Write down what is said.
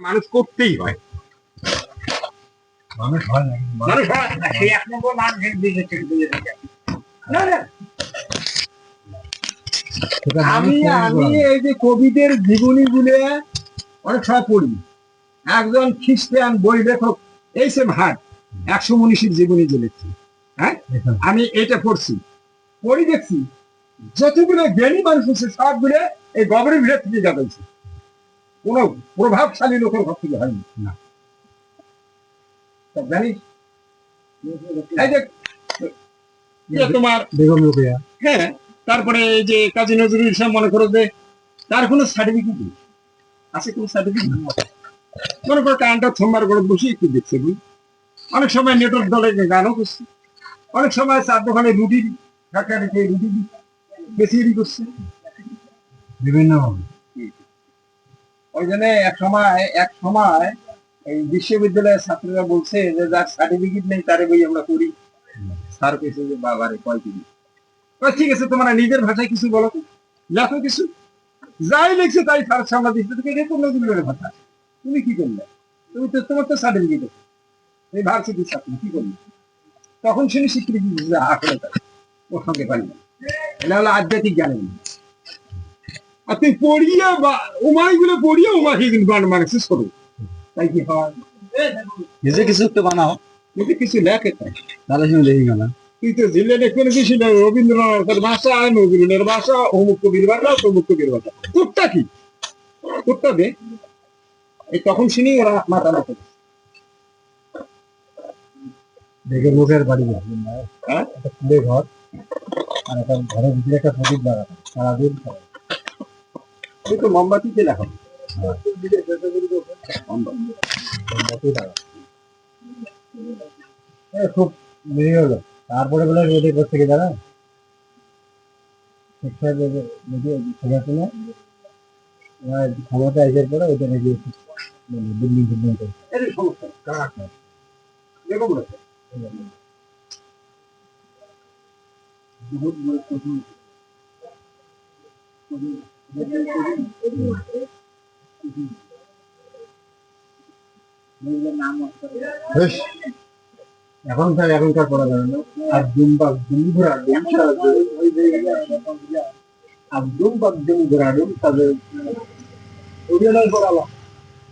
মানুষ করতেই হয়। মানুষ হয় না, মানুষ হয় না, সেই এক নম্বর মানুষের দিকে দিয়ে থাকে। না, না। আমি এই যে কবিদের জীবনী গুলো অনেক সময় পড়ি। একজন খ্রিস্টান বই লেখক এইচ এম হার্ট 100 মনীষীর জীবনী যে লিখছি, হ্যাঁ, আমি এটা পড়ছি, পড়ি দেখছি যতগুলো জ্ঞানী মানুষ হচ্ছে সবগুলো এই গবরের ভিতর থেকে যাচ্ছে, কোন প্রভাবশালী লোকের ঘর থেকে হয়নি। না, জানিস এই যে তোমার বেগম রোকেয়া, হ্যাঁ, তারপরে এই যে কাজী নজরুল ইসলাম, মনে করো যে তার কোনো সার্টিফিকেট নেই, আছে কোনো সার্টিফিকেট? মনে করো কানটা সোমবার করে বসে একটু দেখছে বই, অনেক সময় নেটওয়ার্ক দলে গানও করছে, অনেক সময় চার দোকানে রুটি রুটি বেশি করছে বিভিন্ন ওই জন্য এক সময় এই বিশ্ববিদ্যালয়ের ছাত্ররা বলছে যে যার সার্টিফিকেট নেই তারে বই আমরা করি। স্যার কেছে যে বাবারে কয় দিন, ঠিক আছে তোমরা নিজের ভাষায় কিছু বলো তো, লেখো কিছু, যাই লিখছে তাই তার সামনে দিচ্ছে, তুমি এটা তো নজরুলের ভাষা, তুমি কি করলে? তুমি তো তোমার তো সার্টিফিকেট আছে, এই ভার্সিটির ছাত্র কি করলে? তখন শুনি স্বীকৃতি দিচ্ছে আসলে তাই ওর সঙ্গে পারি না, এটা হলো আধ্যাত্মিক জ্ঞানের। আর তুই পড়িয়া বা উমাইগুলো পড়িয়া উমাকে কিন্তু মানে শেষ করো, তাই কি হয়? নিজে কিছু একটু বানাও, কিন্তু কিছু লেখে তাই তাহলে শুনে দেখি না। তুই তো জিল্লে দেখবে কিছু রবীন্দ্রনাথের ভাষা, নজরুলের ভাষা, অমুক কবির ভাষা, তমুক কবির ভাষা, তোরটা কি? তোরটা দে, এই তখন শুনি ওরা মাথা মাথা দেখে লোকের বাড়ি হ্যাঁ, একটা কুড়ে ঘর আর একটা ঘরের ভিতরে একটা প্রদীপ লাগানো সারাদিন তুই তো মোমবাতিতে লেখা মোমবাতি লাগানো খুব দেরি হলো। তারপরে বলে রেডি করতে গিয়ে দাঁড়া ক্ষমতা এসে পরে ওইটা নাকি বিল্ডিং ফিল্ডিং করে এর সমস্যা এরকম রয়েছে এখনকার পড়া যাবে না। আর দুম্বা দুমঘোরা আর দুম্বা দুমঘোরা তাদের অভিনয় করা